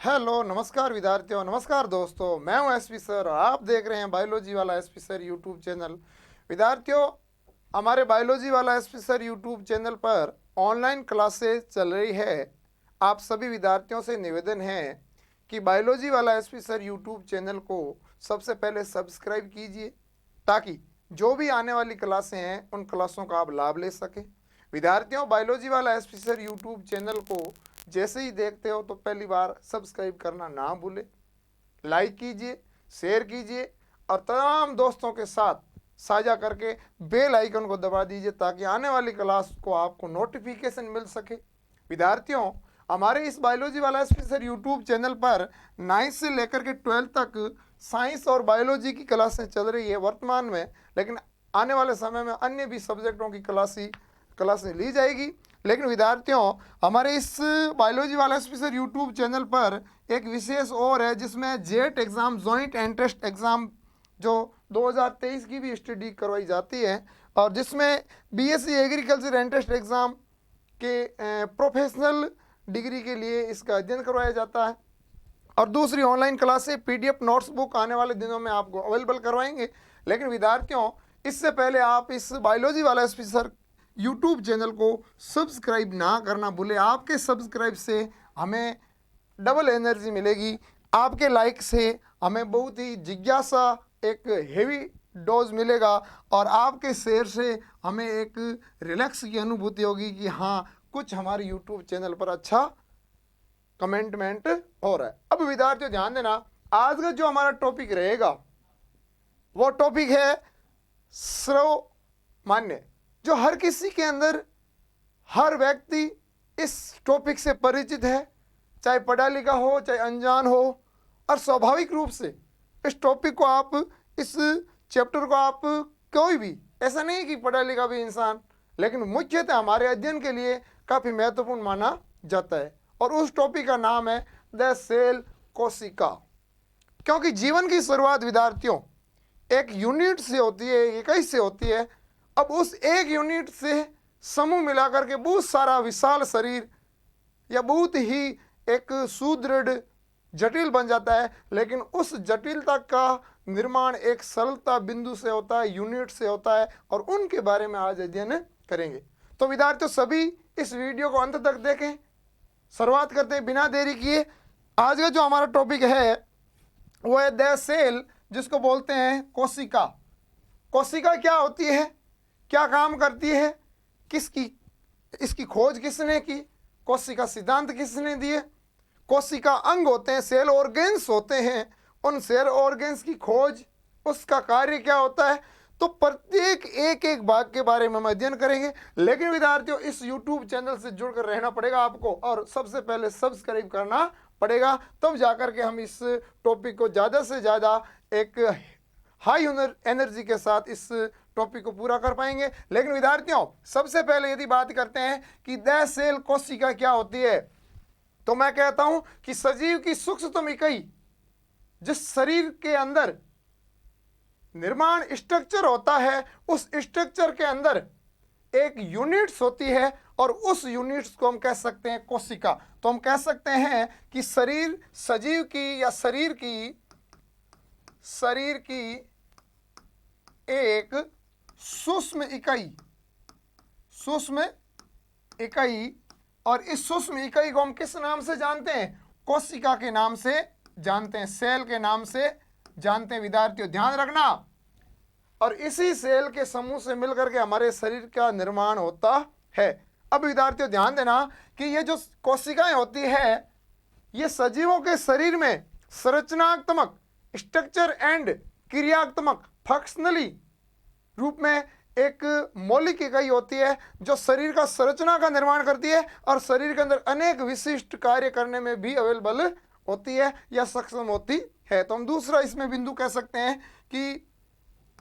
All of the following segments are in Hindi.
हेलो, नमस्कार विद्यार्थियों, नमस्कार दोस्तों। मैं हूं एसपी सर और आप देख रहे हैं बायोलॉजी वाला एसपी सर यूट्यूब चैनल। विद्यार्थियों, हमारे बायोलॉजी वाला एसपी सर यूट्यूब चैनल पर ऑनलाइन क्लासेस चल रही है। आप सभी विद्यार्थियों से निवेदन है कि बायोलॉजी वाला एसपी सर यूट्यूब चैनल को सबसे पहले सब्सक्राइब कीजिए, ताकि जो भी आने वाली क्लासें हैं उन क्लासों का आप लाभ ले सकें। विद्यार्थियों, बायोलॉजी वाला एसपी सर यूट्यूब चैनल को जैसे ही देखते हो तो पहली बार सब्सक्राइब करना ना भूलें, लाइक कीजिए, शेयर कीजिए और तमाम दोस्तों के साथ साझा करके बेल आइकन को दबा दीजिए, ताकि आने वाली क्लास को आपको नोटिफिकेशन मिल सके। विद्यार्थियों, हमारे इस बायोलॉजी वाला स्पेशल यूट्यूब चैनल पर 9th से लेकर के 12th तक साइंस और बायोलॉजी की क्लासें चल रही है वर्तमान में, लेकिन आने वाले समय में अन्य भी सब्जेक्टों की क्लासें ली जाएगी। लेकिन विद्यार्थियों, हमारे इस बायोलॉजी वाला स्पेशल यूट्यूब चैनल पर एक विशेष और है, जिसमें jet exam, joint entrance exam जो 2023 की भी स्टडी करवाई जाती है, और जिसमें बीएससी एग्रीकल्चर एंट्रेंस एग्ज़ाम के प्रोफेशनल डिग्री के लिए इसका अध्ययन करवाया जाता है। और दूसरी ऑनलाइन क्लासें पीडीएफ नोट्स बुक आने वाले दिनों में आपको अवेलेबल करवाएंगे। लेकिन विद्यार्थियों, इससे पहले आप इस बायोलॉजी वाला स्पेशल यूट्यूब चैनल को सब्सक्राइब ना करना भूलें। आपके सब्सक्राइब से हमें डबल एनर्जी मिलेगी, आपके लाइक से हमें बहुत ही जिज्ञासा, एक हेवी डोज मिलेगा, और आपके शेयर से हमें एक रिलैक्स की अनुभूति होगी कि हाँ, कुछ हमारे यूट्यूब चैनल पर अच्छा कमेंटमेंट हो रहा है। अब विद्यार्थियों ध्यान देना, आज का जो हमारा टॉपिक रहेगा वो टॉपिक है सर्वमान्य, जो हर किसी के अंदर, हर व्यक्ति इस टॉपिक से परिचित है, चाहे पढ़ा लिखा हो चाहे अनजान हो। और स्वाभाविक रूप से इस टॉपिक को आप, इस चैप्टर को आप, कोई भी, ऐसा नहीं कि पढ़ा लिखा भी इंसान, लेकिन मुख्यतः हमारे अध्ययन के लिए काफ़ी महत्वपूर्ण माना जाता है। और उस टॉपिक का नाम है द सेल कोशिका। क्योंकि जीवन की शुरुआत विद्यार्थियों एक यूनिट से होती है, इकाई से होती है। अब उस एक यूनिट से समूह मिलाकर के बहुत सारा विशाल शरीर या बहुत ही एक सुदृढ़ जटिल बन जाता है। लेकिन उस जटिलता का निर्माण एक सरलता बिंदु से होता है, यूनिट से होता है, और उनके बारे में आज अध्ययन करेंगे। तो विद्यार्थियों, सभी इस वीडियो को अंत तक देखें। शुरुआत करते हैं बिना देरी किए। आज का जो हमारा टॉपिक है वो है द सेल, जिसको बोलते हैं कोशिका। कोशिका क्या होती है, क्या काम करती है, किसकी, इसकी खोज किसने की, कोशिका सिद्धांत किसने दिए, कोशिका अंग होते हैं, सेल ऑर्गेन्स होते हैं, उन सेल ऑर्गेन्स की खोज, उसका कार्य क्या होता है। तो प्रत्येक एक एक भाग के बारे में हम अध्ययन करेंगे। लेकिन विद्यार्थियों, इस यूट्यूब चैनल से जुड़कर रहना पड़ेगा आपको, और सबसे पहले सब्सक्राइब करना पड़ेगा, तब जाकर के हम इस टॉपिक को ज़्यादा से ज़्यादा एक हाई एनर्जी के साथ इस टॉपिक को पूरा कर पाएंगे। लेकिन विद्यार्थियों, सबसे पहले यदि बात करते हैं कि द सेल कोशिका क्या होती है, तो मैं कहता हूं कि सजीव की सूक्ष्मतम इकाई, जिस शरीर के अंदर निर्माण स्ट्रक्चर होता है, उस स्ट्रक्चर के अंदर एक यूनिट्स होती है, और उस यूनिट्स को हम कह सकते हैं कोशिका। तो हम कह सकते हैं कि शरीर, सजीव की या शरीर की एक सूक्ष्म इकाई, और इस सूक्ष्म इकाई को हम किस नाम से जानते हैं? कोशिका के नाम से जानते हैं, सेल के नाम से जानते हैं। विद्यार्थियों ध्यान रखना, और इसी सेल के समूह से मिलकर के हमारे शरीर का निर्माण होता है। अब विद्यार्थियों ध्यान देना कि ये जो कोशिकाएं होती है, ये सजीवों के शरीर में संरचनात्मक, स्ट्रक्चर एंड क्रियात्मक, फंक्शनली रूप में एक मौलिक इकाई होती है, जो शरीर का संरचना का निर्माण करती है, और शरीर के अंदर अनेक विशिष्ट कार्य करने में भी अवेलेबल होती है या सक्षम होती है। तो हम दूसरा इसमें बिंदु कह सकते हैं कि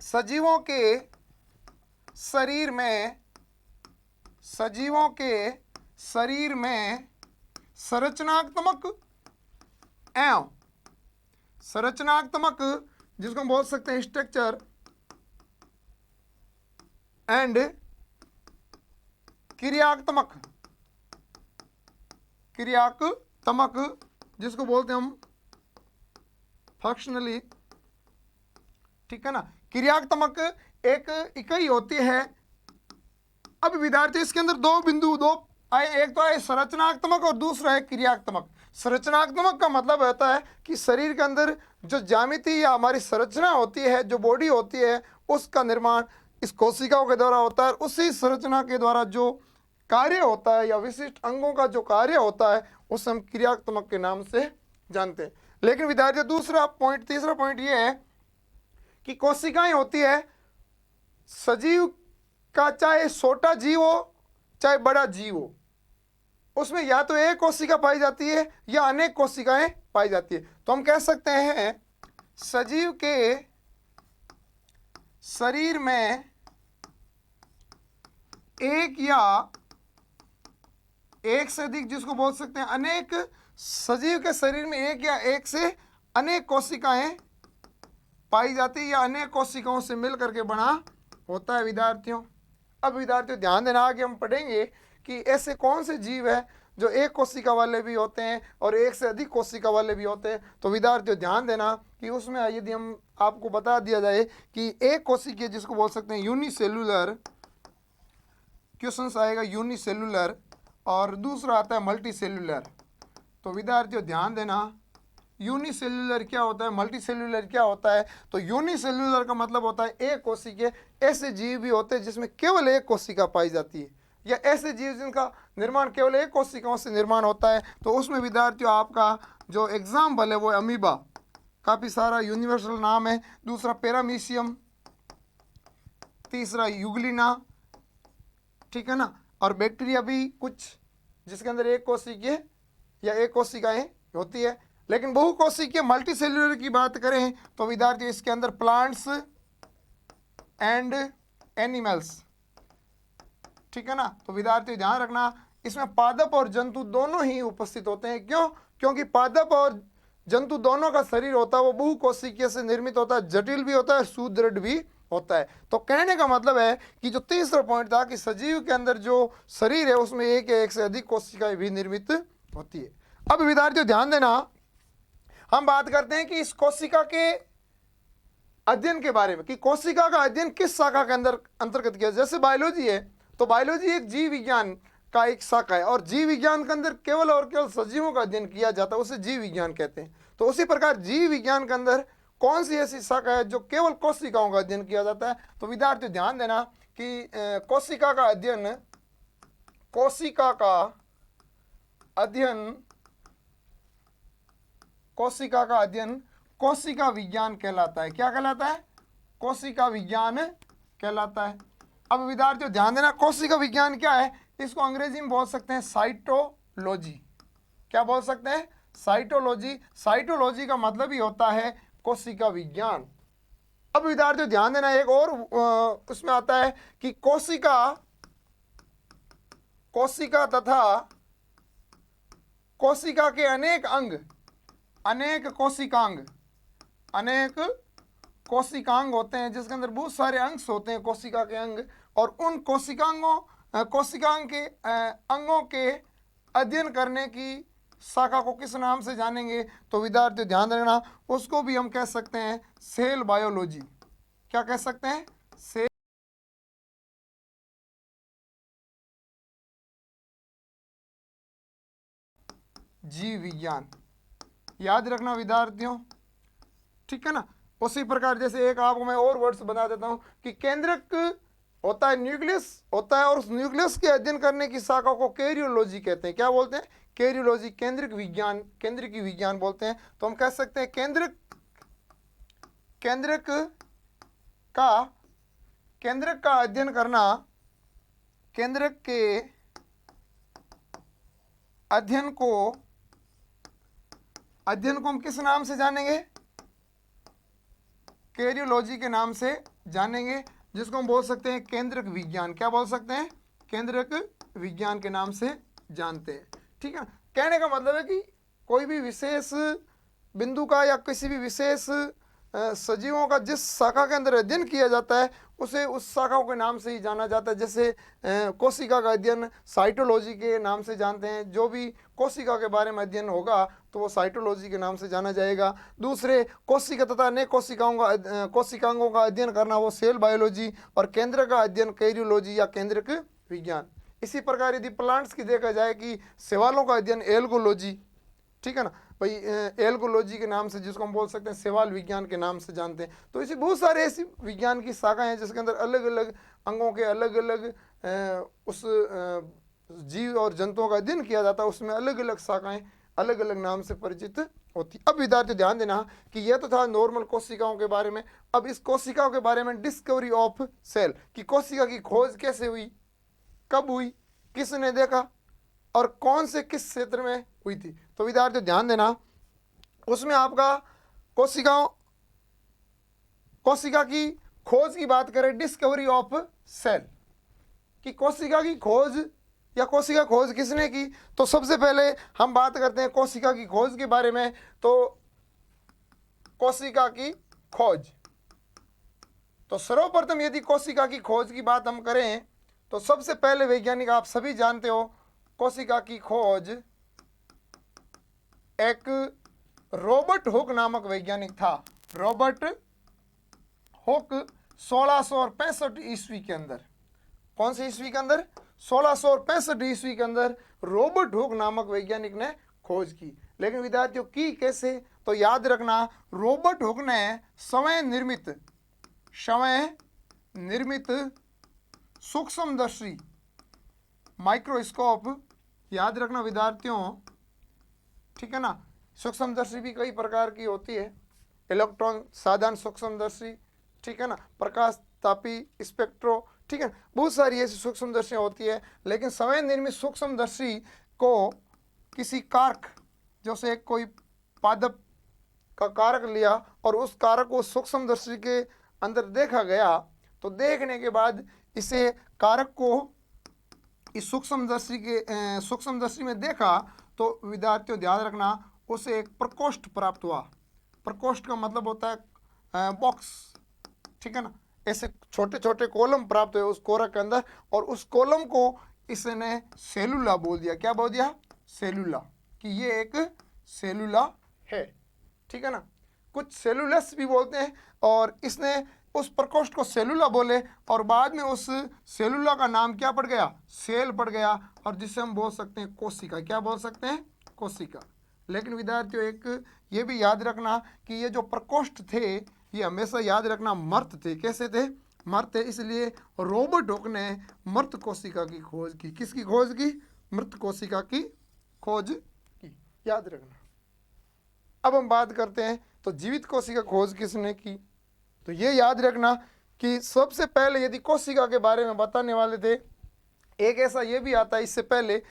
सजीवों के शरीर में संरचनात्मक, जिसको हम बोल सकते हैं स्ट्रक्चर एंड क्रियात्मक जिसको बोलते हैं हम फंक्शनली, ठीक है ना। क्रियात्मक एक इकाई होती है। अब विद्यार्थी इसके अंदर दो बिंदु दो आए, एक तो है संरचनात्मक और दूसरा है क्रियात्मक। संरचनात्मक का मतलब होता है कि शरीर के अंदर जो ज्यामिति या हमारी संरचना होती है, जो बॉडी होती है, उसका निर्माण इस कोशिकाओं के द्वारा होता है। उसी संरचना के द्वारा जो कार्य होता है या विशिष्ट अंगों का जो कार्य होता है उसे हम क्रियात्मक के नाम से जानते हैं। लेकिन विद्यार्थी दूसरा पॉइंट, तीसरा पॉइंट ये है कि कोशिकाएं होती है सजीव का, चाहे छोटा जीव हो चाहे बड़ा जीव हो, उसमें या तो एक कोशिका पाई जाती है या अनेक कोशिकाएं पाई जाती है। तो हम कह सकते हैं सजीव के शरीर में एक या एक से अधिक, जिसको बोल सकते हैं अनेक, सजीव के शरीर में एक या एक से अनेक कोशिकाएं पाई जाती है या अनेक कोशिकाओं से मिल करके बना होता है विद्यार्थियों। अब विद्यार्थियों ध्यान देना, आगे हम पढ़ेंगे कि ऐसे कौन से जीव है जो एक कोशिका वाले भी होते हैं और एक से अधिक कोशिका वाले भी होते हैं। तो विद्यार्थियों ध्यान देना कि उसमें यदि हम आपको बता दिया जाए कि एक कोशिकीय, जिसको बोल सकते हैं यूनिसेलुलर, क्वेश्चन आएगा यूनिसेलुलर, और दूसरा आता है मल्टी सेलुलर। तो विद्यार्थियों ध्यान देना, यूनिसेलुलर क्या होता है, मल्टी सेलुलर क्या होता है। तो यूनिसेलुलर का मतलब होता है एक कोशिकीय। ऐसे जीव भी होते हैं जिसमें केवल एक कोशिका पाई जाती है, या ऐसे जीव जिनका निर्माण केवल एक कोशिकाओं से निर्माण होता है। तो उसमें विद्यार्थियों आपका जो एग्जाम्पल है वो है अमीबा, काफ़ी सारा यूनिवर्सल नाम है। दूसरा पैरामीशियम, तीसरा यूग्लिना, ठीक है ना। और बैक्टीरिया भी कुछ जिसके अंदर एक कोशिकीय या एक कोशिकाएं होती है। लेकिन बहुकोशिकीय मल्टी सेल्यूलर की बात करें तो विद्यार्थी इसके अंदर प्लांट्स एंड एनिमल्स, ठीक है ना। तो विद्यार्थी ध्यान रखना, इसमें पादप और जंतु दोनों ही उपस्थित होते हैं। क्यों? क्योंकि पादप और जंतु दोनों का शरीर होता है वो बहुकोशिकीय से निर्मित होता है, जटिल भी होता है, सुदृढ़ भी होता है। तो कहने का मतलब है कि जो तीसरा पॉइंट था कि सजीव के अंदर जो शरीर है उसमें एक या एक से अधिक कोशिकाएं भी निर्मित होती है। अब विद्यार्थियों ध्यान देना, हम बात करते हैं कि इस कोशिका के अध्ययन के बारे में, कि कोशिका का अध्ययन किस शाखा के अंदर अंतर्गत किया। जैसे बायोलॉजी है तो बायोलॉजी एक जीव विज्ञान का एक शाखा है, और जीव विज्ञान के अंदर केवल और केवल सजीवों का अध्ययन किया जाता है, उसे जीव विज्ञान कहते हैं। तो उसी प्रकार जीव विज्ञान के अंदर कौन सी ऐसी शाखा है जो केवल कोशिकाओं का अध्ययन किया जाता है। तो विद्यार्थी ध्यान देना कि कोशिका का अध्ययन कोशिका विज्ञान कहलाता है। क्या कहलाता है? कोशिका विज्ञान कहलाता है। अब विद्यार्थियों ध्यान देना, कोशिका विज्ञान क्या है? इसको अंग्रेजी में बोल सकते हैं साइटोलॉजी। क्या बोल सकते हैं? साइटोलॉजी। साइटोलॉजी का मतलब ही होता है कोशिका विज्ञान। अब विद्यार्थियों ध्यान देना, एक और उसमें आता है कि कोशिका तथा कोशिका के अनेक अंग, अनेक कोशिकांग होते हैं, जिसके अंदर बहुत सारे अंश होते हैं कोशिका के अंग, और उन कोशिकांग के अंगों के अध्ययन करने की शाखा को किस नाम से जानेंगे? तो विद्यार्थी ध्यान रखना, उसको भी हम कह सकते हैं सेल बायोलॉजी। क्या कह सकते हैं? सेल जीव विज्ञान। याद रखना विद्यार्थियों, ठीक है ना। उसी प्रकार जैसे एक आपको मैं और वर्ड्स बता देता हूं कि केंद्रक होता है, न्यूक्लियस होता है, और उस न्यूक्लियस के अध्ययन करने की शाखा को कैरियोलॉजी कहते हैं। क्या बोलते हैं? कैरियोलॉजी, केंद्रिक विज्ञान बोलते हैं। तो हम कह सकते हैं केंद्रक का अध्ययन करना, केंद्रक के अध्ययन को हम किस नाम से जानेंगे? कैरियोलॉजी के नाम से जानेंगे, जिसको हम बोल सकते हैं केंद्रक विज्ञान। क्या बोल सकते हैं? केंद्रक विज्ञान के नाम से जानते हैं, ठीक है। कहने का मतलब है कि कोई भी विशेष बिंदु का या किसी भी विशेष सजीवों का जिस शाखा के अंदर अध्ययन किया जाता है उसे उस शाखाओं के नाम से ही जाना जाता है। जैसे कोशिका का अध्ययन साइटोलॉजी के नाम से जानते हैं। जो भी कोशिका के बारे में अध्ययन होगा तो वो साइटोलॉजी के नाम से जाना जाएगा। दूसरे कोशिका तथा अनेक कोशिकांगों का अध्ययन करना वो सेल बायोलॉजी, और केंद्र का अध्ययन कैरियोलॉजी या केंद्रक विज्ञान। इसी प्रकार यदि प्लांट्स की देखा जाए कि शैवालों का अध्ययन एल्गोलॉजी, ठीक है ना भाई, एल्गोलॉजी के नाम से जिसको हम बोल सकते हैं शैवाल विज्ञान के नाम से जानते हैं। तो इसी बहुत सारे ऐसी विज्ञान की शाखाएं हैं जिसके अंदर अलग अलग अंगों के अलग अलग उस जीव और जंतुओं का अध्ययन किया जाता है। उसमें अलग अलग शाखाएं अलग अलग नाम से परिचित होती। अब विद्यार्थी ध्यान देना कि यह तो था नॉर्मल कोशिकाओं के बारे में। अब इस कोशिकाओं के बारे में डिस्कवरी ऑफ सेल की कोशिका की खोज कैसे हुई, कब हुई, किसने देखा और कौन से किस क्षेत्र में हुई थी। तो विद्यार्थी ध्यान देना, उसमें आपका कोशिका की खोज की बात करें, डिस्कवरी ऑफ सेल कि कोशिका की खोज या कोशिका खोज किसने की। तो सबसे पहले हम बात करते हैं कोशिका की खोज के बारे में। तो कोशिका की खोज, तो सर्वप्रथम यदि कोशिका की खोज की बात हम करें तो सबसे पहले वैज्ञानिक आप सभी जानते हो, कोशिका की खोज एक रॉबर्ट हुक नामक वैज्ञानिक था। रॉबर्ट हुक 1665 ईस्वी के अंदर, कौन सी ईस्वी के अंदर, 1665 ईस्वी के अंदर रॉबर्ट हुक नामक वैज्ञानिक ने खोज की। लेकिन विद्यार्थियों की कैसे, तो याद रखना रॉबर्ट हुक ने स्वयं निर्मित सूक्ष्मदर्शी माइक्रोस्कोप, याद रखना विद्यार्थियों, ठीक है ना। सूक्ष्मदर्शी भी कई प्रकार की होती है, इलेक्ट्रॉन साधारण सूक्ष्मदर्शी, ठीक है ना, प्रकाश तापी स्पेक्ट्रो, ठीक है, बहुत सारी ऐसी सूक्ष्मदर्शियाँ होती है। लेकिन स्वयं निर्मित सूक्ष्मदर्शी को किसी कारक, जैसे कोई पादप का कारक लिया और उस कारक को सूक्ष्मदर्शी के अंदर देखा गया, तो देखने के बाद इसे कारक को इस सूक्ष्मदर्शी में देखा तो विद्यार्थियों ध्यान रखना उसे एक प्रकोष्ठ प्राप्त हुआ। प्रकोष्ठ का मतलब होता है बॉक्स, ठीक है ना, ऐसे छोटे छोटे कॉलम प्राप्त हुए उस कोरक के अंदर, और उस कॉलम को इसने सेलुला बोल दिया। क्या बोल दिया, सेलुला, कि ये एक सेलुला है, ठीक है ना। कुछ सेलुलस भी बोलते हैं, और इसने उस प्रकोष्ठ को सेलुला बोले और बाद में उस सेलुला का नाम क्या पड़ गया, सेल पड़ गया, और जिसे हम बोल सकते हैं कोशिका। क्या बोल सकते हैं, कोशिका। लेकिन विद्यार्थियों एक ये भी याद रखना कि ये जो प्रकोष्ठ थे ये हमेशा याद रखना मर्त थे। कैसे थे, मर्त थे। इसलिए रॉबर्ट हुक ने मृत कोशिका की खोज की। किसकी खोज की, मृत कोशिका की खोज की, याद रखना। अब हम बात करते हैं तो जीवित कोशिका खोज किसने की। तो ये याद रखना कि सबसे पहले यदि कोशिका के बारे में बताने वाले थे, एक ऐसा ये भी आता है, इससे पहले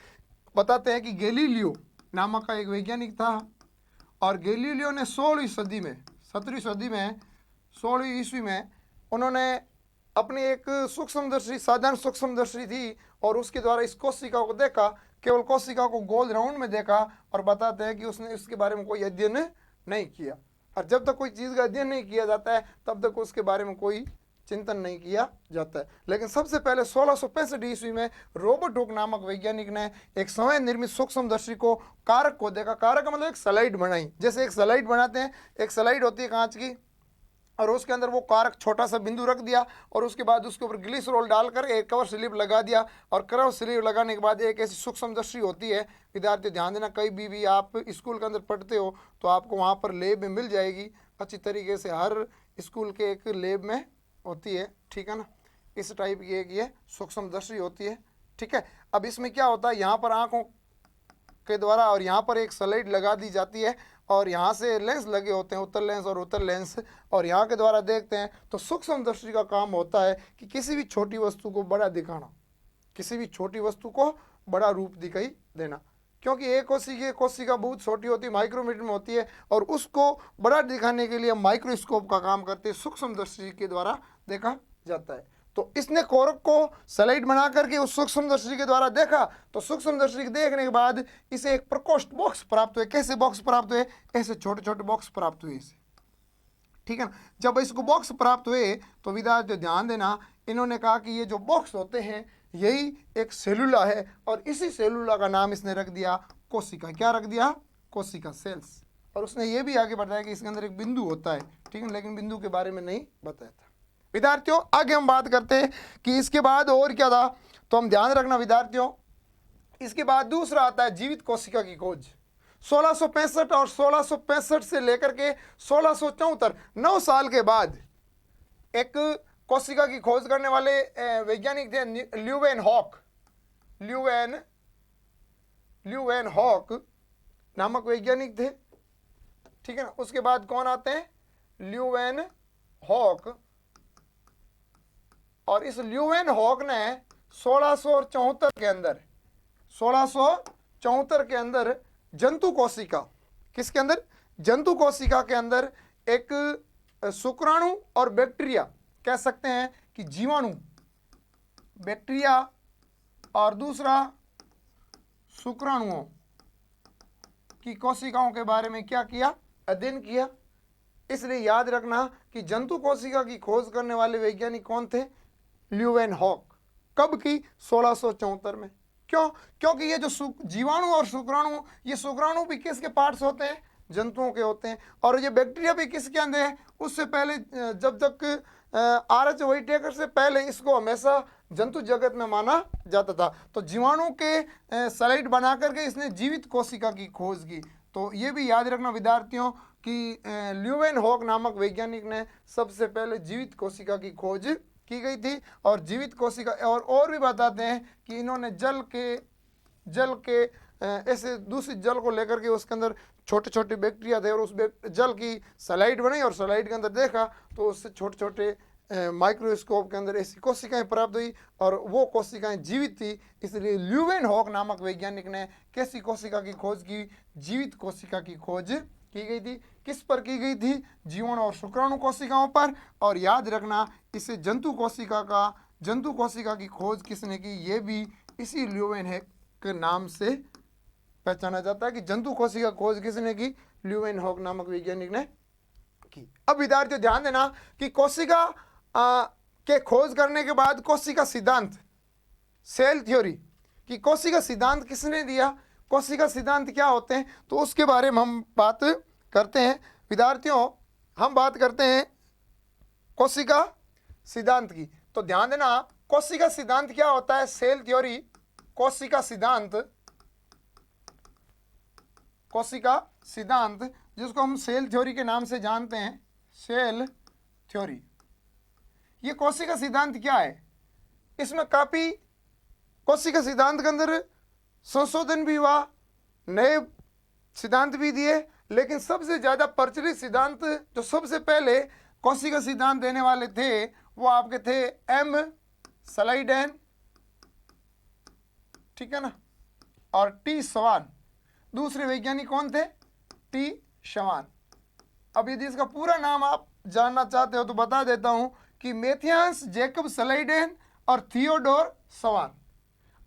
बताते हैं कि गैलीलियो नामक का एक वैज्ञानिक था, और गैलीलियो ने 16वीं सदी में, 17वीं सदी में, 16वीं ईस्वी में उन्होंने अपनी एक सूक्ष्मदर्शी, साधारण सूक्ष्मदर्शी थी, और उसके द्वारा इस कोशिका को देखा, केवल कोशिका को गोल राउंड में देखा, और बताते हैं कि उसने इसके बारे में कोई अध्ययन नहीं किया। और जब तक कोई चीज़ का अध्ययन नहीं किया जाता है तब तक उसके बारे में कोई चिंतन नहीं किया जाता है। लेकिन सबसे पहले 1665 ईस्वी में रॉबर्ट हुक नामक वैज्ञानिक ने एक स्वयं निर्मित सूक्ष्मदर्शी को कारक को देखा। कारक का मतलब एक स्लाइड बनाई, जैसे एक स्लाइड बनाते हैं, एक स्लाइड होती है कांच की, और उसके अंदर वो कारक छोटा सा बिंदु रख दिया, और उसके बाद उसके ऊपर ग्लिसरॉल डालकर एक कवर स्लिप लगा दिया, और कवर स्लिप लगाने के बाद एक ऐसी सूक्ष्मदर्शी होती है। विद्यार्थी ध्यान देना, कहीं भी आप स्कूल के अंदर पढ़ते हो तो आपको वहाँ पर लैब में मिल जाएगी अच्छी तरीके से, हर स्कूल के एक लैब में होती है, ठीक है ना। इस टाइप की एक ये सूक्ष्मदर्शी होती है, ठीक है। अब इसमें क्या होता है, यहाँ पर आँखों के द्वारा और यहाँ पर एक स्लाइड लगा दी जाती है, और यहाँ से लेंस लगे होते हैं, उत्तल लेंस और उत्तल लेंस, और यहाँ के द्वारा देखते हैं। तो सूक्ष्मदर्शी का काम होता है कि किसी भी छोटी वस्तु को बड़ा दिखाना, किसी भी छोटी वस्तु को बड़ा रूप दिखाई देना, क्योंकि एक कोशिका बहुत छोटी होती है, माइक्रोमीटर में होती है, और उसको बड़ा दिखाने के लिए माइक्रोस्कोप का काम करते हैं, सूक्ष्मदर्शी के द्वारा देखा जाता है। तो इसने कोरक को स्लाइड बना करके उस सूक्ष्मदर्शी के द्वारा देखा, तो सूक्ष्मदर्शी के देखने के बाद इसे एक प्रकोष्ठ बॉक्स प्राप्त हुए। कैसे बॉक्स प्राप्त हुए, ऐसे छोटे छोटे बॉक्स प्राप्त हुए इसे, ठीक है ना। जब इसको बॉक्स प्राप्त हुए तो विद्यार्थियों ध्यान देना, इन्होंने कहा कि ये जो बॉक्स होते हैं यही एक सेलुला है, और इसी सेलुला का नाम इसने रख दिया कोशिका। क्या रख दिया? कोशिका, सेल्स। और उसने ये भी आगे बताया कि इसके अंदर एक बिंदु होता है, ठीक है, लेकिन बिंदु के बारे में नहीं बताया था। विद्यार्थियों आगे हम बात करते हैं कि इसके बाद और क्या था, तो हम ध्यान रखना विद्यार्थियों, इसके बाद दूसरा आता है जीवित कोशिका की खोज। 1665 और 1665 से लेकर के 1674, 9 साल के बाद एक कोशिका की खोज करने वाले वैज्ञानिक थे ल्यूवेनहॉक नामक वैज्ञानिक थे, ठीक है ना। उसके बाद कौन आते हैं? ल्यूवेनहॉक। और इस ल्यूवेनहॉक ने 1674 के अंदर जंतु कोशिका, किसके अंदर? जंतु कोशिका के अंदर एक शुक्राणु और बैक्टीरिया, कह सकते हैं कि जीवाणु, बैक्टीरिया और दूसरा शुक्राणुओं की कोशिकाओं के बारे में क्या किया? अध्ययन किया। इसलिए याद रखना कि जंतु कोशिका की खोज करने वाले वैज्ञानिक कौन थे? ल्यूवेनहॉक। कब की? 1674 में। क्यों? क्योंकि ये जो जीवाणु और शुक्राणु, ये शुक्राणु भी किसके पार्ट्स होते हैं? जंतुओं के होते हैं। और ये बैक्टीरिया भी किसके अंदर है? उससे पहले जब तक आर्च व्हिटेकर से पहले इसको हमेशा जंतु जगत में माना जाता था। तो जीवाणु के स्लाइड बना करके इसने जीवित कोशिका की खोज की। तो ये भी याद रखना विद्यार्थियों कि ल्यूवेनहॉक नामक वैज्ञानिक ने सबसे पहले जीवित कोशिका की खोज की गई थी। और जीवित कोशिका और भी बताते हैं कि इन्होंने जल के ऐसे दूषित जल को लेकर के उसके अंदर छोटे छोटे बैक्टीरिया थे, और उस जल की स्लाइड बनाई और स्लाइड के अंदर देखा तो उससे छोटे छोटे माइक्रोस्कोप के अंदर ऐसी कोशिकाएं प्राप्त हुई, और वो कोशिकाएं जीवित थी। इसलिए ल्यूवेनहॉक नामक वैज्ञानिक ने कैसी कोशिका की खोज की? जीवित कोशिका की खोज की गई थी। किस पर की गई थी? जीवाणु और शुक्राणु कोशिकाओं पर। और याद रखना इसे जंतु कोशिका की खोज किसने की? ये भी इसी ल्यूवेनहॉक के नाम से पहचाना जाता है कि जंतु कोशिका खोज किसने की? ल्यूवेनहॉक नामक वैज्ञानिक ने की। अब विद्यार्थियों ध्यान देना कि कोशिका के खोज करने के बाद कोशिका सिद्धांत, सेल थ्योरी कि कोशिका सिद्धांत किसने दिया? कोशिका सिद्धांत क्या होते हैं, तो उसके बारे में हम बात करते हैं। विद्यार्थियों हम बात करते हैं कोशिका सिद्धांत की। तो ध्यान देना कोशिका सिद्धांत क्या होता है? सेल थ्योरी, कोशिका सिद्धांत जिसको हम सेल थ्योरी के नाम से जानते हैं, सेल थ्योरी। ये कोशिका सिद्धांत क्या है? इसमें काफ़ी कोशिका सिद्धांत के अंदर संशोधन भी हुआ, नए सिद्धांत भी दिए, लेकिन सबसे ज़्यादा प्रचलित सिद्धांत जो सबसे पहले कोशिका सिद्धांत देने वाले थे वो आपके थे एम स्लाइडेन, ठीक है ना, और टी शवान। दूसरे वैज्ञानिक कौन थे? टी शवान। अब यदि इसका पूरा नाम आप जानना चाहते हो तो बता देता हूं कि मैथियस जैकब स्लाइडेन और थियोडोर शवान।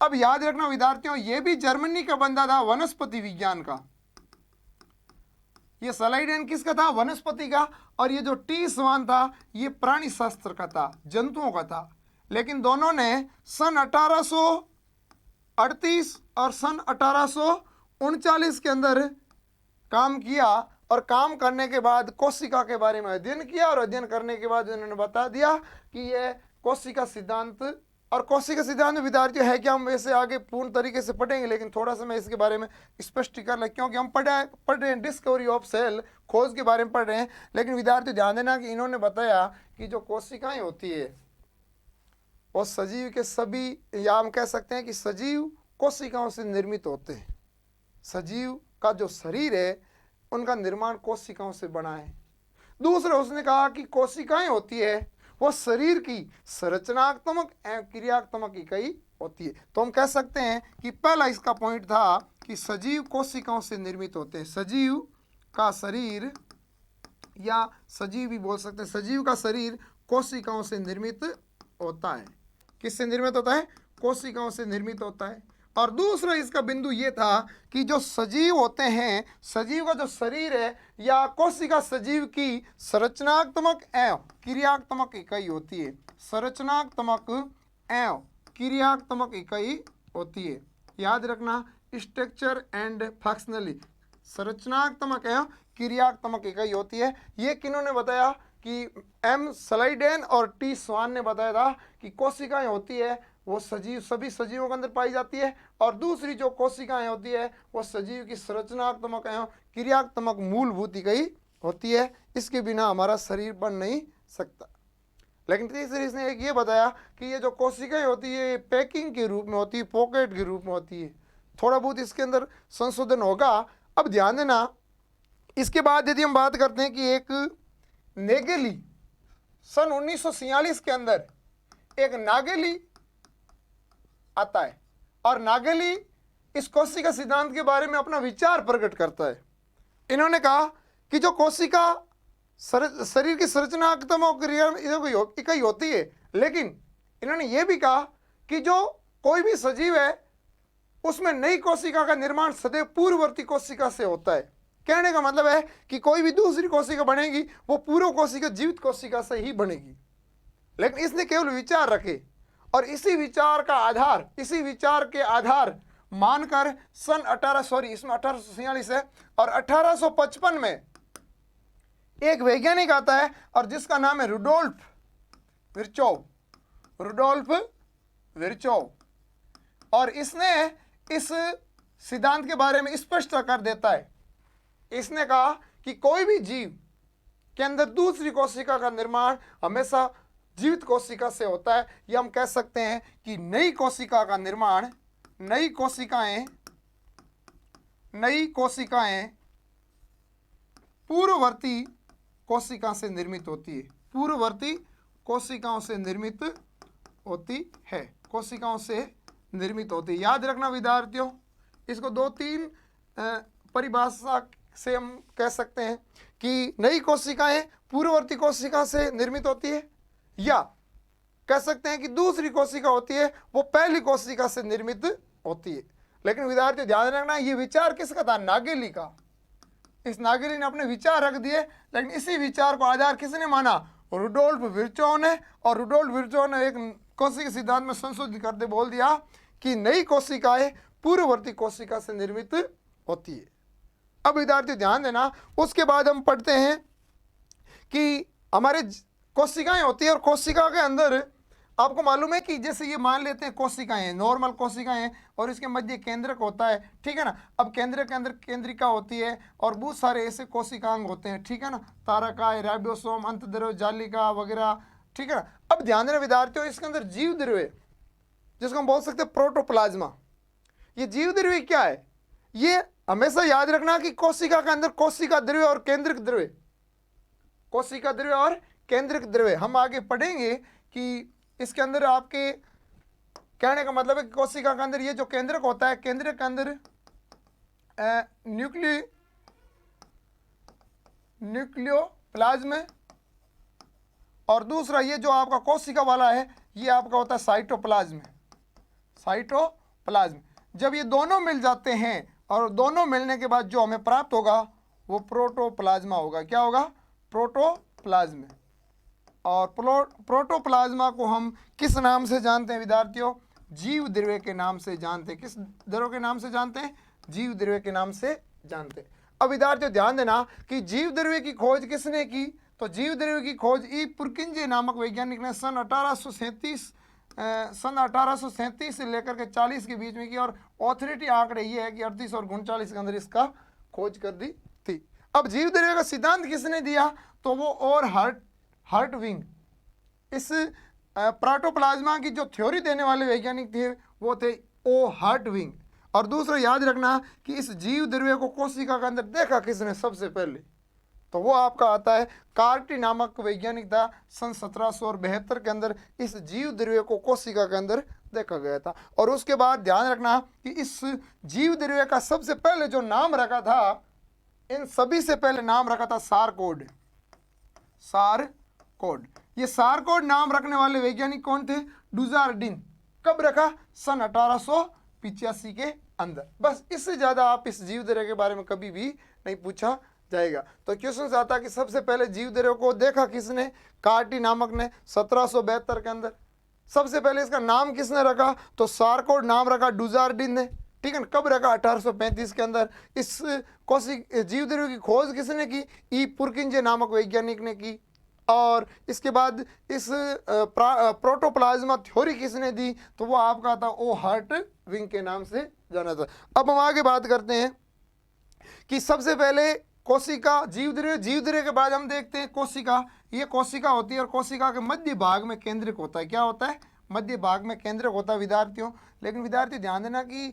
अब याद रखना विद्यार्थियों ये भी जर्मनी का बंदा था, वनस्पति विज्ञान का। ये स्लाइडेन किसका था? वनस्पति का। और ये जो टी शवान था ये प्राणी शास्त्र का था, जंतुओं का था। लेकिन दोनों ने सन 1838 और सन 1839 के अंदर काम किया, और काम करने के बाद कोशिका के बारे में अध्ययन किया, और अध्ययन करने के बाद उन्होंने बता दिया कि यह कोशिका सिद्धांत। और कोशिका सिद्धांत विद्यार्थी है कि हम वैसे आगे पूर्ण तरीके से पढ़ेंगे, लेकिन थोड़ा सा मैं इसके बारे में स्पष्टीकरण लें, क्योंकि हम पढ़ रहे हैं डिस्कवरी ऑफ सेल, खोज के बारे में पढ़ रहे हैं। लेकिन विद्यार्थी ध्यान देना कि इन्होंने बताया कि जो कोशिकाएं होती है वो सजीव के सभी, या हम कह सकते हैं कि सजीव कोशिकाओं से निर्मित होते हैं। सजीव का जो शरीर है उनका निर्माण कोशिकाओं से बना है। दूसरा उसने कहा कि कोशिकाएं होती है वो शरीर की संरचनात्मक एवं क्रियात्मक इकाई होती है। तो हम कह सकते हैं कि पहला इसका पॉइंट था कि सजीव कोशिकाओं से निर्मित होते हैं। सजीव का शरीर, या सजीव भी बोल सकते हैं, सजीव का शरीर कोशिकाओं से निर्मित होता है। किससे निर्मित होता है? कोशिकाओं से निर्मित होता है। और दूसरा इसका बिंदु ये था कि जो सजीव होते हैं, सजीव का जो शरीर है या कोशिका सजीव की संरचनात्मक एवं क्रियात्मक इकाई होती है। संरचनात्मक एवं क्रियात्मक इकाई होती है। याद रखना, स्ट्रक्चर एंड फंक्शनली, संरचनात्मक एवं क्रियात्मक इकाई होती है। ये किन्होंने बताया कि एम स्लाइडेन और टी स्वान ने बताया था कि कोशिकाएं होती है वो सजीव, सभी सजीवों के अंदर पाई जाती है, और दूसरी जो कोशिकाएं होती है वो सजीव की संरचनात्मक एवं क्रियात्मक मूलभूत इकाई होती है। इसके बिना हमारा शरीर बन नहीं सकता। लेकिन तीसरी इसने एक ये बताया कि ये जो कोशिकाएं होती है पैकिंग के रूप में होती है, पॉकेट के रूप में होती है। थोड़ा बहुत इसके अंदर संशोधन होगा। अब ध्यान देना, इसके बाद यदि हम बात करते हैं कि एक नेगेली सन 1946 के अंदर एक नागेली आता है, और नागेली इस कोशिका सिद्धांत के बारे में अपना विचार प्रकट करता है। इन्होंने कहा कि जो कोशिका शरीर की संरचनात्मक इकाई होती है, लेकिन इन्होंने ये भी कहा कि जो कोई भी सजीव है उसमें नई कोशिका का निर्माण सदैव पूर्ववर्ती कोशिका से होता है। कहने का मतलब है कि कोई भी दूसरी कोशिका बनेगी वो पूर्व कोशिका जीवित कोशिका से ही बनेगी। लेकिन इसने केवल विचार रखे, और इसी विचार के आधार मानकर सन 1846 है, और 1855 में एक वैज्ञानिक आता है और जिसका नाम है रुडोल्फ विर्चोव, और इसने इस सिद्धांत के बारे में स्पष्ट कर देता है। इसने कहा कि कोई भी जीव के अंदर दूसरी कोशिका का निर्माण हमेशा जीवित कोशिका से होता है, या हम कह सकते हैं कि नई कोशिका का निर्माण, नई कोशिकाएं पूर्ववर्ती कोशिका से निर्मित होती है, पूर्ववर्ती कोशिकाओं से निर्मित होती है। याद रखना विद्यार्थियों, इसको 2-3 परिभाषा से हम कह सकते हैं कि नई कोशिकाएं पूर्ववर्ती कोशिका से निर्मित होती है, या कह सकते हैं कि दूसरी कोशिका होती है वो पहली कोशिका से निर्मित होती है। लेकिन विद्यार्थी ध्यान रखना, ये विचार किसका था? नागेली का। इस नागेली ने अपने विचार रख दिए, लेकिन इसी विचार को आधार किसने माना? रुडोल्फ विर्चोव ने। और रुडोल्फ विर्चोव ने एक कोशिका सिद्धांत में संशोधित करते बोल दिया कि नई कोशिकाएं पूर्ववर्ती कोशिका से निर्मित होती है। अब विद्यार्थी ध्यान देना, उसके बाद हम पढ़ते हैं कि हमारे कोशिकाएं होती है, और कोशिका के अंदर आपको मालूम है कि जैसे ये मान लेते हैं कोशिकाएं, नॉर्मल कोशिकाएं, और इसके मध्य केंद्रक होता है, ठीक है ना। अब केंद्रक के अंदर केंद्रिका होती है और बहुत सारे ऐसे कोशिकांग होते हैं, ठीक है ना, तारकाय, राइबोसोम, अंतद्रव्य, जालिका वगैरह, ठीक है ना। अब ध्यान देना विद्यार्थियों, इसके अंदर जीव द्रव्य जिसको हम बोल सकते हैं प्रोटोप्लाज्मा, ये जीव द्रव्य क्या है? ये हमेशा याद रखना कि कोशिका के अंदर कोशिका द्रव्य और केंद्रिक द्रव्य, कोशिका द्रव्य और केंद्रिक द्रव्य हम आगे पढ़ेंगे कि इसके अंदर आपके कहने का मतलब है कि कोशिका के अंदर ये जो केंद्रक होता है, केंद्रक के अंदर न्यूक्लियोप्लाज्म, और दूसरा ये जो आपका कोशिका वाला है ये आपका होता है साइटोप्लाज्म। जब ये दोनों मिल जाते हैं और दोनों मिलने के बाद जो हमें प्राप्त होगा वो प्रोटोप्लाज्मा होगा। क्या होगा? प्रोटोप्लाज्म। और प्रोटोप्लाज्मा को हम किस नाम से जानते हैं विद्यार्थियों? जीव द्रव्य के नाम से जानते हैं। किस द्रव्य के नाम से जानते हैं? जीव द्रव्य के नाम से जानते हैं। अब विद्यार्थियों ध्यान देना कि जीव द्रव्य की खोज किसने की? तो जीव द्रव्य की खोज ई पुरकिंजे नामक वैज्ञानिक ने सन 1837 से लेकर के 40 के बीच में की, और ऑथोरिटी आंकड़े ये है कि 38 और 39 के अंदर इसका खोज कर दी थी। अब जीव द्रव्य का सिद्धांत किसने दिया? तो वो और हर्टविग, इस प्रोटोप्लाज्मा की जो थ्योरी देने वाले वैज्ञानिक थे वो थे ओ हर्टविग। और दूसरा याद रखना कि इस जीव द्रव्य को कोशिका के अंदर देखा किसने सबसे पहले? तो वो आपका आता है कार्टी नामक वैज्ञानिक था। सन 1772 के अंदर इस जीव द्रव्य को कोशिका के अंदर देखा गया था। और उसके बाद ध्यान रखना कि इस जीव द्रव्य का सबसे पहले जो नाम रखा था, इन सभी से पहले नाम रखा था सारकोड। ये सारकोड नाम रखने वाले वैज्ञानिक कौन थे? डुजार्डिन। कब रखा? सन 1800 85 के अंदर। बस इससे ज़्यादा आप इस जीवदर्य के बारे में कभी भी नहीं पूछा जाएगा। तो क्वेश्चन आता है कि सबसे पहले जीवदर्य को देखा किसने? कार्टी नामक ने 1772 के अंदर। सबसे पहले इसका नाम किसने रखा? तो सारकोड नाम रखा डुजार्डिन ने, ठीक है ना। कब रखा? 1835 के अंदर। इस जीवदर्य की खोज किसने की? ई पुरकिंजे नामक वैज्ञानिक ने की। और इसके बाद इस प्रोटोप्लाज्मा थ्योरी किसने दी? तो वो आपका था ओ हर्टविग के नाम से जाना था। अब हम आगे बात करते हैं कि सबसे पहले कोशिका, जीवदर्य के बाद हम देखते हैं कोशिका। ये कोशिका होती है और कोशिका के मध्य भाग में केंद्रक होता है। क्या होता है? मध्य भाग में केंद्रक होता है विद्यार्थियों। लेकिन विद्यार्थी ध्यान देना कि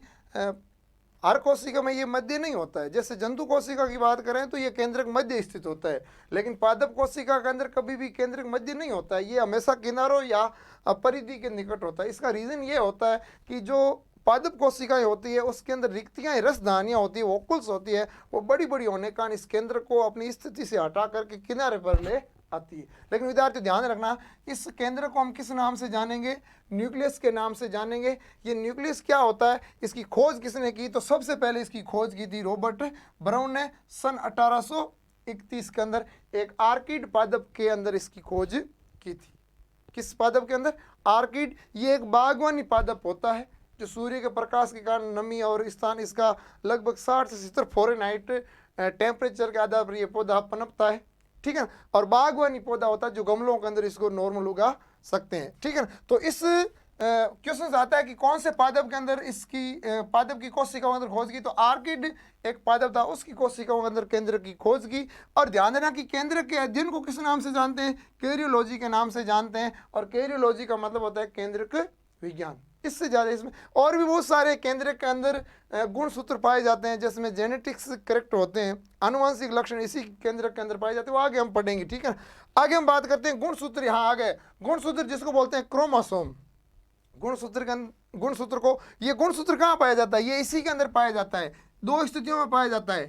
हर कोशिका में ये मध्य नहीं होता है। जैसे जंतु कोशिका की बात करें तो ये केंद्रक मध्य स्थित होता है, लेकिन पादप कोशिका के अंदर कभी भी केंद्रक मध्य नहीं होता है। ये हमेशा किनारों या परिधि के निकट होता है। इसका रीज़न ये होता है कि जो पादप कोशिकाएं होती है उसके अंदर रिक्तियाँ, रसधानियाँ होती है, वोकुल्स होती है, वो बड़ी बड़ी होने के कारण इस केंद्र को अपनी स्थिति से हटा करके किनारे पर ले आती है। लेकिन विद्यार्थी ध्यान रखना, इस केंद्र को हम किस नाम से जानेंगे? न्यूक्लियस के नाम से जानेंगे। ये न्यूक्लियस क्या होता है, इसकी खोज किसने की? तो सबसे पहले इसकी खोज की थी रॉबर्ट ब्राउन ने सन 1831 के अंदर। एक आर्किड पादप के अंदर इसकी खोज की थी। किस पादप के अंदर? आर्किड। ये एक बागवानी पादप होता है जो सूर्य के प्रकाश के कारण नमी और स्थान इसका लगभग 60 से 70 फ़ारेनहाइट टेम्परेचर के आधार पर यह पौधा पनपता है, ठीक है। और बागवानी पौधा होता है जो गमलों के अंदर इसको नॉर्मल उगा सकते हैं, ठीक है। तो इस क्वेश्चन आता है कि कौन से पादप के अंदर इसकी पादप की कोशिकाओं के अंदर खोज की? तो आर्किड एक पादप था, उसकी कोशिकाओं के अंदर केंद्र की खोज की। और ध्यान देना कि केंद्र के अध्ययन को किस नाम से जानते हैं? कैरियोलॉजी के नाम से जानते हैं। और कैरियोलॉजी का मतलब होता है केंद्रक विज्ञान। इससे ज़्यादा इसमें और भी बहुत सारे केंद्र के अंदर गुणसूत्र पाए जाते हैं, जिसमें जेनेटिक्स करेक्ट होते हैं, आनुवंशिक लक्षण इसी केंद्र के अंदर पाए जाते हैं। वो आगे हम पढ़ेंगे, ठीक है। आगे हम बात करते हैं गुणसूत्र। यहाँ आ गए गुणसूत्र, जिसको बोलते हैं क्रोमोसोम। गुणसूत्र को, ये गुणसूत्र कहाँ पाया जाता है? ये इसी के अंदर पाया जाता है। दो स्थितियों में पाया जाता है।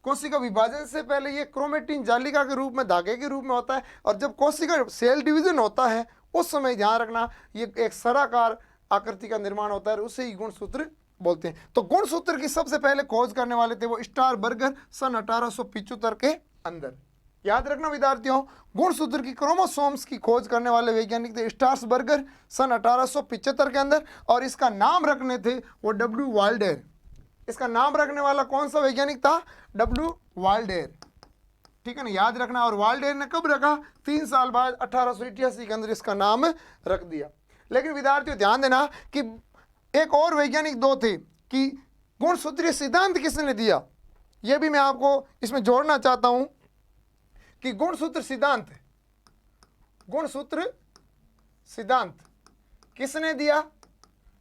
कोशिका विभाजन से पहले ये क्रोमेटिन जालिका के रूप में, धागे के रूप में होता है। और जब कोशिका सेल डिवीजन होता है उस समय ध्यान रखना ये एक सराकार आकृति का निर्माण होता है, उसे ही गुणसूत्र बोलते हैं। तो गुणसूत्र की सबसे पहले खोज करने वाले थे वो स्टारबर्गर सन 1875 के अंदर। याद रखना विद्यार्थियों, गुणसूत्र की क्रोमोसोम्स की खोज करने वाले वैज्ञानिक थे स्टारबर्गर सन 1875 के अंदर। और इसका नाम रखने थे वो डब्ल्यू वाल्डेर। इसका नाम रखने वाला कौन सा वैज्ञानिक था? डब्ल्यू वाल्डेर, ठीक है ना, याद रखना। और वाल्डेर ने कब रखा? 3 साल बाद 1888 के अंदर इसका नाम रख दिया। लेकिन विद्यार्थियों ध्यान देना कि एक और वैज्ञानिक दो थे कि गुणसूत्रीय सिद्धांत किसने दिया, यह भी मैं आपको इसमें जोड़ना चाहता हूं कि गुणसूत्र सिद्धांत किसने दिया?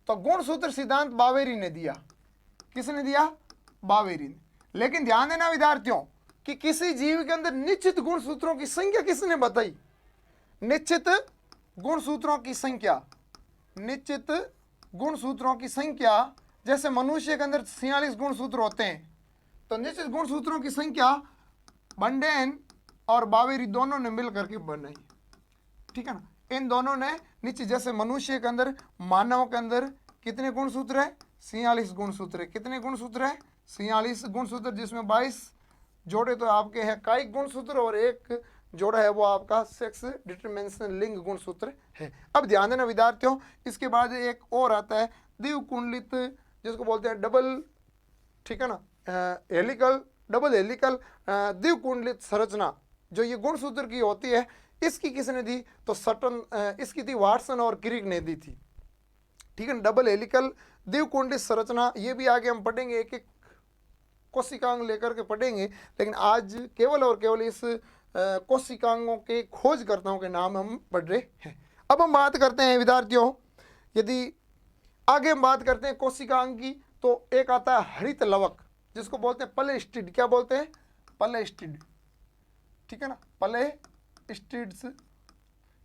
तो गुणसूत्र सिद्धांत बावेरी ने दिया। किसने दिया? बावेरी ने। लेकिन ध्यान देना विद्यार्थियों कि किसी जीव के अंदर निश्चित गुणसूत्रों की संख्या किसने बताई? निश्चित गुणसूत्रों की संख्या, निश्चित गुणसूत्रों की संख्या, जैसे मनुष्य के अंदर 46 गुणसूत्र होते हैं, तो निश्चित गुणसूत्रों की संख्या बंडेन और बावेरी दोनों ने मिल करके बनाई, ठीक है ना। इन दोनों ने निश्चित, जैसे मनुष्य के अंदर, मानव के अंदर कितने गुणसूत्र है? 46 गुणसूत्र है। कितने गुणसूत्र है? 46 गुणसूत्र, जिसमें 22 जोड़े तो आपके हैं कायिक गुणसूत्र और एक जोड़ा है वो आपका सेक्स डिटरमिनेशन लिंग गुणसूत्र है। अब ध्यान देना विद्यार्थियों, इसके बाद एक और आता है द्विकुंडलित, जिसको बोलते हैं डबल, ठीक है ना, डबल हेलिकल द्विकुंडलित संरचना, जो ये गुणसूत्र की होती है। इसकी किसने दी? तो इसकी थी वाटसन और क्रिक ने दी थी, ठीक है ना। डबल हेलिकल द्विकुंडलित संरचना, ये भी आगे हम पढ़ेंगे, एक एक कोशिकांग लेकर के पढ़ेंगे। लेकिन आज केवल और केवल इस कोशिकांगों के खोजकर्ताओं के नाम हम पढ़ रहे हैं। अब हम बात करते हैं विद्यार्थियों, यदि आगे हम बात करते हैं कोशिकांग की, तो एक आता है हरित लवक, जिसको बोलते हैं पलेस्टिड। क्या बोलते हैं? पलेस्टिड, ठीक है ना, पलेस्टिड्स,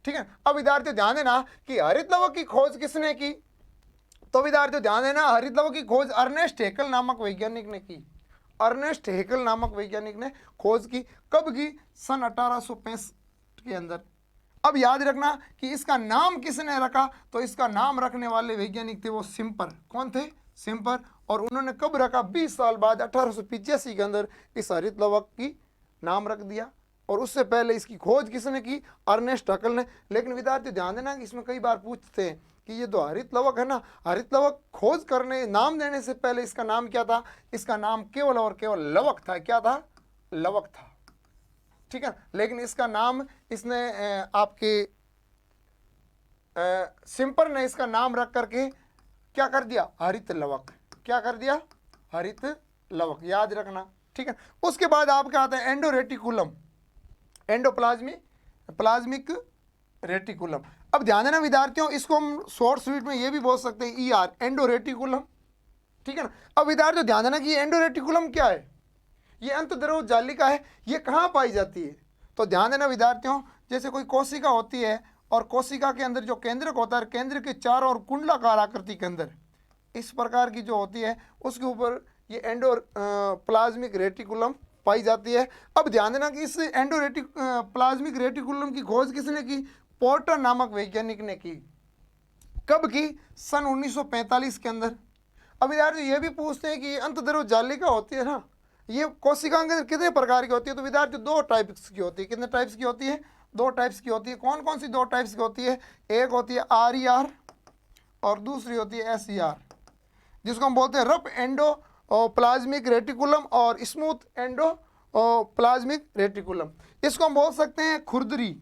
ठीक है। अब विद्यार्थियों ध्यान देना कि हरित लवक की खोज किसने की? तो विद्यार्थियों ध्यान देना, हरित लवक की खोज अर्नेस्ट हेकल नामक वैज्ञानिक ने की। अर्नेस्ट हेकल नामक वैज्ञानिक ने खोज की। कब की? सन 1865 के अंदर। अब याद रखना कि इसका नाम किसने रखा? तो इसका नाम रखने वाले वैज्ञानिक थे वो सिम्पर। कौन थे? सिम्पर। और उन्होंने कब रखा? 20 साल बाद 1885 के अंदर इस हरित लवक की नाम रख दिया। और उससे पहले इसकी खोज किसने की? अर्नेस्ट हकल ने। लेकिन विद्यार्थी ध्यान देना कि इसमें कई बार पूछते हैं कि ये जो हरित लवक है ना, हरित लवक खोज करने नाम देने से पहले इसका नाम क्या था? इसका नाम केवल और केवल लवक था। क्या था? लवक था, ठीक है। लेकिन इसका नाम इसने आपके सिम्पर ने इसका नाम रख करके क्या कर दिया? हरित लवक। क्या कर दिया? हरित लवक, याद रखना, ठीक है। उसके बाद आपका आता है एंडोरेटिकुलम, प्लाज्मिक रेटिकुलम। अब ध्यान देना विद्यार्थियों, इसको हम शॉर्ट स्वीट में ये भी बोल सकते हैं ER, एंडोरेटिकुलम, ठीक है ना। अब विद्यार्थियों ध्यान देना कि एंडोरेटिकुलम क्या है? ये अंतद्रव जालिका है। ये कहाँ पाई जाती है? तो ध्यान देना विद्यार्थियों, जैसे कोई कोशिका होती है और कोशिका के अंदर जो केंद्रक होता है, केंद्र के चारों ओर कुंडलाकार आकृति के अंदर इस प्रकार की जो होती है, उसके ऊपर ये प्लाज्मिक रेटिकुलम पाई जाती है। अब ध्यान देना कि इस प्लाज्मिक रेटिकुलम की खोज किसने की? पोर्टर नामक वैज्ञानिक ने की। कब की? सन 1945 के अंदर। अब विद्यार्थी ये भी पूछते हैं कि ये अंतद्रव जालिका होती है ना, ये कोशिका के अंदर कितने प्रकार की होती है? तो विद्यार्थी 2 टाइप्स की होती है। कितने टाइप्स की होती है? 2 टाइप्स की होती है। कौन कौन सी 2 टाइप्स की होती है? एक होती है RER और दूसरी होती है SER, जिसको हम बोलते हैं रफ एंडो प्लाज्मिक रेटिकुलम और स्मूथ एंडो प्लाज्मिक रेटिकुलम। इसको हम बोल सकते हैं खुरदरी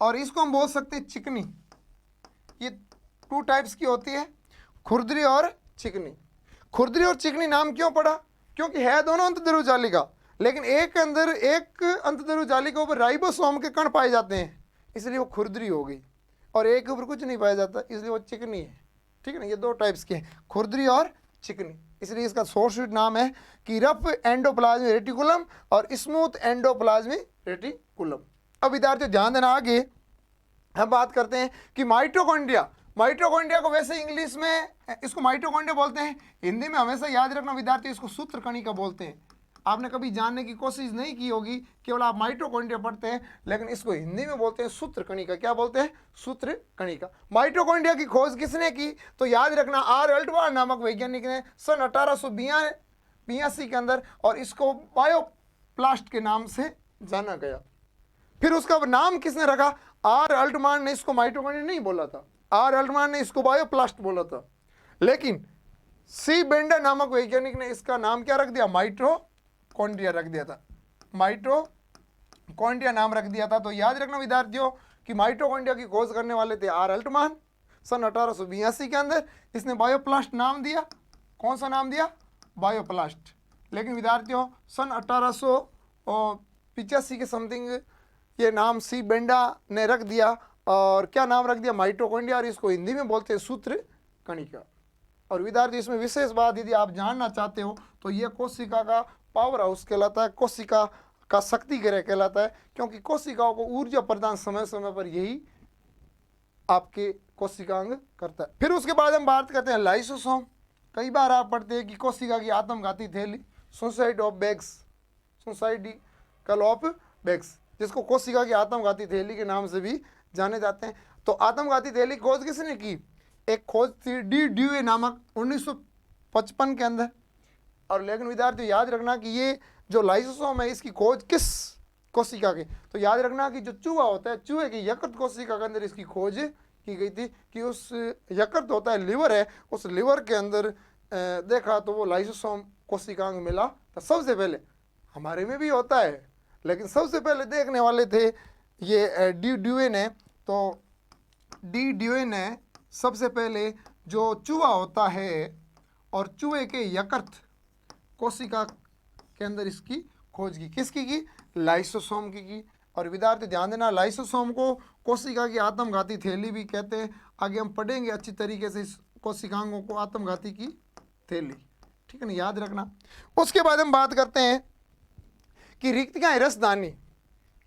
और इसको हम बोल सकते हैं चिकनी। ये 2 टाइप्स की होती है, खुरदरी और चिकनी। खुरदरी और चिकनी नाम क्यों पड़ा? क्योंकि है दोनों अंतद्रव जालिका, लेकिन एक अंतद्रव जालिका ऊपर राइबोसोम के कण पाए जाते हैं, इसलिए वो खुरदरी हो गई, और एक ऊपर कुछ नहीं पाया जाता, इसलिए वो चिकनी है, ठीक है ना। ये 2 टाइप्स के हैं, खुरदरी और चिकनी। इसलिए इसका शॉर्ट स्वीट नाम है कि रफ एंडोप्लाज्मिक रेटिकुलम और स्मूथ एंडोप्लाज्मिक रेटिकुलम। अब विद्यार्थियों ध्यान देना, आगे हम बात करते हैं कि माइटोकॉन्ड्रिया को वैसे इंग्लिश में इसको माइटोकॉन्ड्रिया बोलते हैं, हिंदी में हमेशा याद रखना विद्यार्थी इसको सूत्रकणिका बोलते हैं। आपने कभी जानने की कोशिश नहीं की होगी, केवल आप माइटोकॉन्ड्रिया पढ़ते हैं, लेकिन इसको हिंदी में बोलते हैं सूत्रकणिका। क्या बोलते हैं? सूत्रकणिका। माइटोकॉन्ड्रिया की खोज किसने की? तो याद रखना R. अल्टवार नामक वैज्ञानिक ने सन 1882 के अंदर, और इसको बायोप्लास्ट के नाम से जाना गया। फिर उसका नाम किसने रखा? R. अल्टमान ने इसको माइटोकॉन्ड्रिया नहीं बोला था, R. अल्टमान ने इसको बायोप्लास्ट बोला था, लेकिन C. बेंडर नामक वैज्ञानिक ने इसका नाम क्या रख दिया? माइटोकॉन्ड्रिया रख दिया था, माइटोकॉन्ड्रिया नाम रख दिया था। तो याद रखना विद्यार्थियों कि माइटोकॉन्ड्रिया की खोज करने वाले थे R. अल्टमान सन 1882 के अंदर। इसने बायोप्लास्ट नाम दिया। कौन सा नाम दिया? बायोप्लास्ट। लेकिन विद्यार्थियों सन 1885 के समथिंग ये नाम C. बेंडा ने रख दिया, और क्या नाम रख दिया? माइटोकॉन्ड्रिया, और इसको हिंदी में बोलते हैं सूत्रकणिका। और विद्यार्थी इसमें विशेष बात यदि आप जानना चाहते हो तो ये कोशिका का पावर हाउस कहलाता है, कोशिका का शक्ति गृह कहलाता है, क्योंकि कोशिकाओं को ऊर्जा प्रदान समय समय पर यही आपके कोशिकांग करता है। फिर उसके बाद हम बात करते हैं लाइसोसोम। कई बार आप पढ़ते हैं कि कोशिका की आत्मघाती थैली, सुसाइड ऑफ बेग्स, जिसको कोशिका की आत्मघाती थैली के नाम से भी जाने जाते हैं। तो आत्मघाती थैली खोज किसने की? एक खोज थी D. ड्यूए नामक 1955 के अंदर। और लेकिन विद्यार्थी याद रखना कि ये जो लाइसोसोम है इसकी खोज किस कोशिका की? तो याद रखना कि जो चूहा होता है, चूहे की यकृत कोशिका के अंदर इसकी खोज की गई थी, कि उस यकृत होता है, लिवर है, उस लिवर के अंदर देखा तो वो लाइसोसोम कोशिकांग मिला। तो सबसे पहले हमारे में भी होता है, लेकिन सबसे पहले देखने वाले थे ये D. ड्यूए ने। तो D. ड्यूए ने सबसे पहले जो चूहा होता है और चूहे के यकृत कोशिका के अंदर इसकी खोज की। किसकी की? लाइसोसोम की। और विद्यार्थी ध्यान देना, लाइसोसोम को कोशिका की आत्मघाती थैली भी कहते हैं। आगे हम पढ़ेंगे अच्छी तरीके से इस कोशिकांगों को, आत्मघाती की थैली, ठीक है ना, याद रखना। उसके बाद हम बात करते हैं कि रिक्तिकाएं, रसदानी।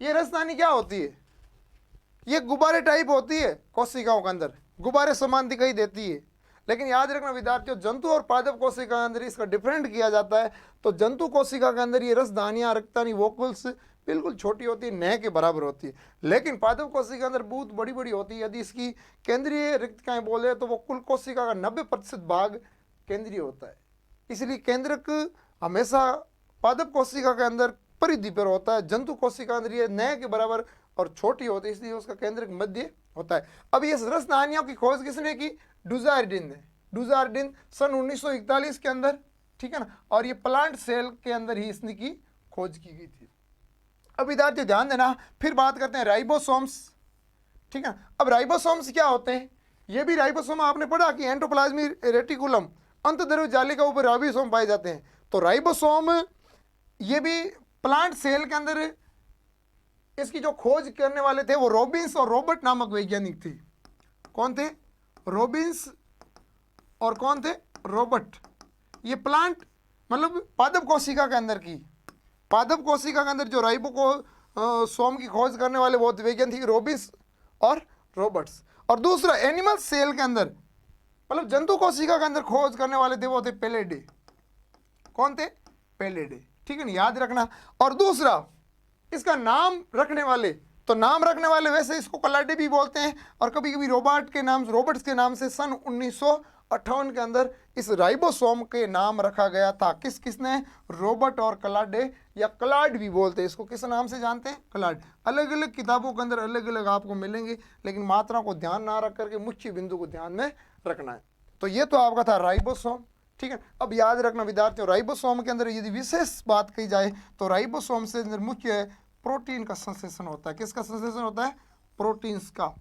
ये रसदानी क्या होती है? ये गुब्बारे टाइप होती है, कोशिकाओं के अंदर गुब्बारे समान दिखाई देती है। लेकिन याद रखना विद्यार्थियों, जंतु और पादप कोशिका के अंदर इसका डिफरेंट किया जाता है। तो जंतु कोशिका के अंदर ये रसदानियाँ, रक्तानी वोकल्स बिल्कुल छोटी होती है, न के बराबर होती है। लेकिन पादप कोशिका के अंदर बहुत बड़ी बड़ी होती है। यदि इसकी केंद्रीय रिक्तकाएं बोले तो वो कुल कोशिका का 90% भाग केंद्रीय होता है। इसलिए केंद्रक हमेशा पादप कोशिका के अंदर परिधि पर होता है, जंतु कोशिका अंदर ये न के बराबर और छोटी होती है, इसलिए उसका केंद्रक मध्य होता है। अब ये रस नानियों की खोज किसने की? डुजार्डिन ने। डुजार्डिन सन 1941 के अंदर, ठीक है ना, और ये प्लांट सेल के अंदर ही इसने की खोज की गई थी। अब विद्यार्थी ध्यान देना, फिर बात करते हैं राइबोसोम्स, ठीक है। अब राइबोसोम्स क्या होते हैं? ये भी राइबोसोम आपने पढ़ा कि एंडोप्लाज्मिक रेटिकुलम अंतर्द्रव्य जालिका ऊपर राइबोसोम पाए जाते हैं। तो राइबोसोम ये भी प्लांट सेल के अंदर, इसकी जो खोज करने वाले थे वो रॉबिन्स और रॉबर्ट नामक वैज्ञानिक थे। कौन थे? रॉबिन्स और कौन थे? रॉबर्ट। ये प्लांट मतलब पादप कोशिका के अंदर की, पादप कोशिका के अंदर जो राइबो को सोम की खोज करने वाले वो वैज्ञानिक थे रॉबिन्स और रॉबर्ट्स। और दूसरा एनिमल सेल के अंदर मतलब जंतु कोशिका के अंदर खोज करने वाले थे वो थे पेलेडे। कौन थे? पेलेडे, ठीक है ना, याद रखना। और दूसरा इसका नाम रखने वाले, तो नाम रखने वाले वैसे इसको कलाडे भी बोलते हैं और कभी कभी रॉबर्ट्स के नाम से सन 1958 के अंदर इस राइबोसोम के नाम रखा गया था। किसने? रॉबर्ट और कलाडे, या क्लाड भी बोलते हैं इसको। किस नाम से जानते हैं? क्लाड। अलग अलग किताबों के अंदर अलग अलग आपको मिलेंगे, लेकिन मात्रा को ध्यान ना रख करके मुख्य बिंदु को ध्यान में रखना है। तो ये तो आपका था राइबोसोम, ठीक है। अब याद रखना विद्यार्थियों, राइबोसोम के अंदर यदि विशेष बात कही जाए तो राइबोसोम से अंदर मुख्य प्रोटीन का संश्लेषण होता है। किसका संश्लेषण होता है? प्रोटीन्स का।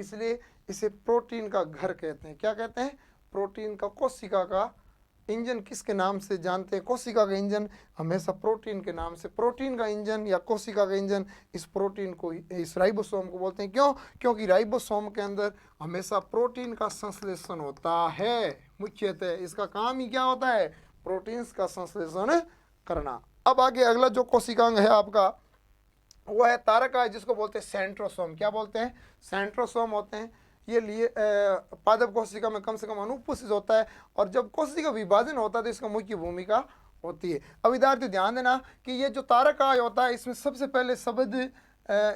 इसलिए इसे प्रोटीन का घर कहते हैं। क्या कहते हैं? प्रोटीन का। कोशिका का इंजन किसके नाम से जानते हैं? कोशिका का इंजन हमेशा प्रोटीन के नाम से। प्रोटीन का इंजन या कोशिका का इंजन इस प्रोटीन को, इस राइबोसोम को बोलते हैं। क्यों? क्योंकि राइबोसोम के अंदर हमेशा प्रोटीन का संश्लेषण होता है। मुख्यतः इसका काम ही क्या होता है? प्रोटीन्स का संश्लेषण करना। अब आगे अगला जो कोशिकांग है आपका वो है तारका, जिसको बोलते हैं सेंट्रोसोम। क्या बोलते हैं? सेंट्रोसोम होते हैं। ये लिए पादप कोशिका में कम से कम अनुपस्थित होता है, और जब कोशिका विभाजन होता है तो इसका मुख्य भूमिका होती है। अब विद्यार्थी ध्यान देना कि ये जो तारकाय होता है इसमें सबसे पहले शब्द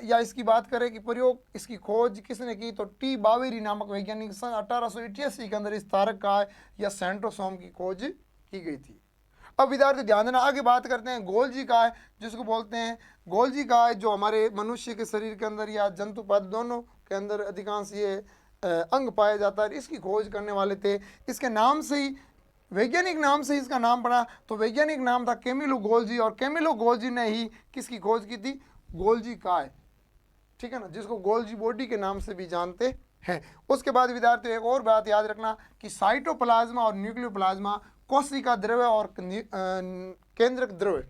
या इसकी बात करें कि प्रयोग, इसकी खोज किसने की? तो टी बावेरी नामक वैज्ञानिक सन 1888 के अंदर इस तारकाय या सेंट्रोसोम की खोज की गई थी। अब विद्यार्थी ध्यान देना, आगे बात करते हैं गोल्जी काय, जिसको बोलते हैं गोल्जी काय, जो हमारे मनुष्य के शरीर के अंदर या जंतु पाद दोनों के अंदर अधिकांश ये अंग पाया जाता है। इसकी खोज करने वाले थे। इसके नाम से ही, वैज्ञानिक नाम से इसका नाम पड़ा, तो वैज्ञानिक नाम था कैमिलो गोल्जी, और कैमिलो गोल्जी ने ही किसकी खोज की थी? गोल्जी काय, ठीक है ना, जिसको गोल्जी बॉडी के नाम से भी जानते हैं। उसके बाद विद्यार्थी एक और बात याद रखना कि साइटोप्लाज्मा और न्यूक्लियोप्लाज्मा, कोशिका द्रव्य और केंद्रक द्रव्य,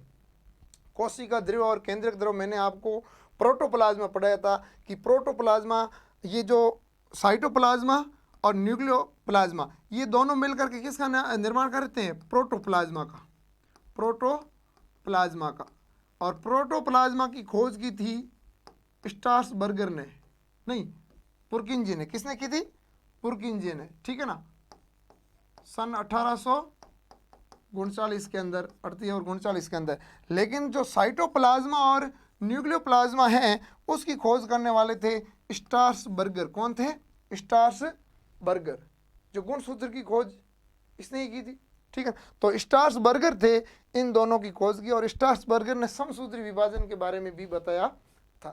कोशिका द्रव्य और केंद्रक द्रव्य मैंने आपको प्रोटोप्लाज्मा पढ़ाया था कि प्रोटोप्लाज्मा, ये जो साइटोप्लाज्मा और न्यूक्लियोप्लाज्मा, ये दोनों मिलकर के किसका निर्माण करते हैं? प्रोटोप्लाज्मा का। प्रोटोप्लाज्मा का। और प्रोटोप्लाज्मा की खोज की थी स्ट्रासबर्गर ने, नहीं पुरकिंजे ने। किसने की थी? पुरकिंजे ने, ठीक है ना, सन 1839 के अंदर, 38 और 39 के अंदर। लेकिन जो साइटोप्लाज्मा और न्यूक्लियोप्लाज्मा है उसकी खोज करने वाले थे स्ट्रासबर्गर। कौन थे? स्ट्रासबर्गर, जो गुणसूत्र की खोज इसने ही की थी, ठीक है। तो स्ट्रासबर्गर थे, इन दोनों की खोज की, और स्ट्रासबर्गर ने समसूत्री विभाजन के बारे में भी बताया था।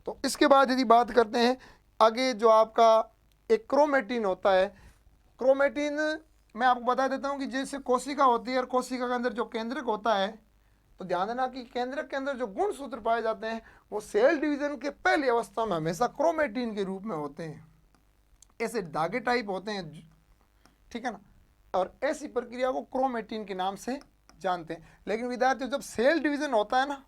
तो इसके बाद यदि बात करते हैं आगे, जो आपका एक क्रोमेटिन होता है। क्रोमेटिन मैं आपको बता देता हूं कि जैसे कोशिका होती है और कोशिका के अंदर जो केंद्रक होता है, तो ध्यान देना कि केंद्रक के अंदर जो गुणसूत्र पाए जाते हैं वो सेल डिवीजन के पहली अवस्था में हमेशा क्रोमेटिन के रूप में होते हैं। ऐसे धागे टाइप होते हैं, ठीक है ना, और ऐसी प्रक्रिया को क्रोमेटिन के नाम से जानते हैं। लेकिन विद्यार्थियों, जब सेल डिवीजन होता है ना,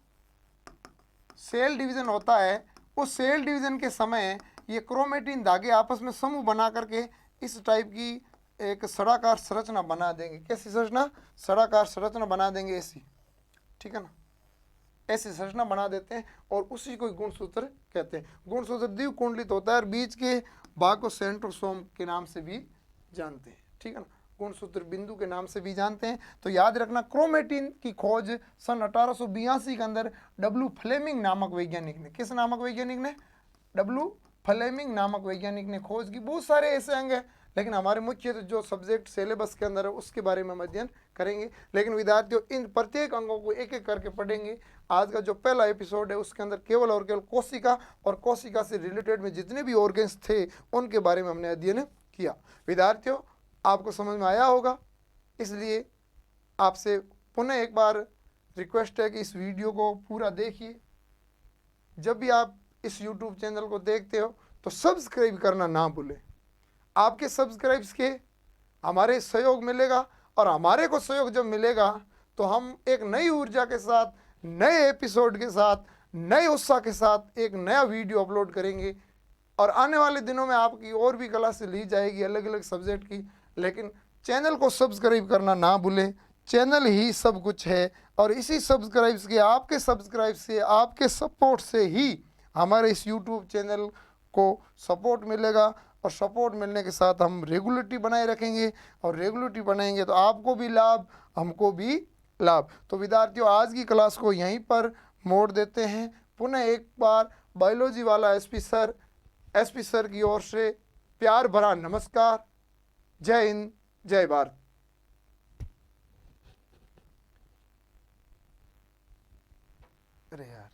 सेल डिवीजन होता है, उस सेल डिवीजन के समय ये क्रोमेटिन धागे आपस में समूह बना करके इस टाइप की एक सड़ाकार संरचना बना देंगे। कैसी संरचना? सड़ाकार संरचना बना देंगे ऐसी, ठीक है ना, ऐसी संरचना बना देते हैं, और उसी को गुणसूत्र कहते हैं। गुणसूत्र द्विकुंडलित होता है और बीच के भाग को सेंट्रोसोम के नाम से भी जानते हैं, ठीक है ना। गुणसूत्र बिंदु के नाम से भी जानते हैं। तो याद रखना, क्रोमेटिन की खोज सन 1882 के अंदर डब्ल्यू फ्लेमिंग नामक वैज्ञानिक ने, किस नामक वैज्ञानिक ने? डब्ल्यू फ्लेमिंग नामक वैज्ञानिक ने खोज की। बहुत सारे ऐसे अंग हैं, लेकिन हमारे मुख्य जो सब्जेक्ट सिलेबस के अंदर है उसके बारे में हम अध्ययन करेंगे। लेकिन विद्यार्थियों, इन प्रत्येक अंगों को एक एक करके पढ़ेंगे। आज का जो पहला एपिसोड है उसके अंदर केवल और केवल कोशिका और कोशिका से रिलेटेड में जितने भी ऑर्गन्स थे उनके बारे में हमने अध्ययन किया। विद्यार्थियों, आपको समझ में आया होगा, इसलिए आपसे पुनः एक बार रिक्वेस्ट है कि इस वीडियो को पूरा देखिए। जब भी आप इस यूट्यूब चैनल को देखते हो तो सब्सक्राइब करना ना भूलें। आपके सब्सक्राइब्स के हमारे सहयोग मिलेगा, और हमारे को सहयोग जब मिलेगा तो हम एक नई ऊर्जा के साथ, नए एपिसोड के साथ, नए उत्साह के साथ एक नया वीडियो अपलोड करेंगे। और आने वाले दिनों में आपकी और भी क्लासें ली जाएगी अलग अलग सब्जेक्ट की। लेकिन चैनल को सब्सक्राइब करना ना भूलें। चैनल ही सब कुछ है, और इसी सब्सक्राइब्स के, आपके सब्सक्राइब से, आपके सपोर्ट से ही हमारे इस यूट्यूब चैनल को सपोर्ट मिलेगा। और सपोर्ट मिलने के साथ हम रेगुलरिटी बनाए रखेंगे, और रेगुलरिटी बनाएंगे तो आपको भी लाभ, हमको भी लाभ। तो विद्यार्थियों, आज की क्लास को यहीं पर मोड़ देते हैं। पुनः एक बार बायोलॉजी वाला एसपी सर की ओर से प्यार भरा नमस्कार। जय हिंद, जय भारत। अरे यार।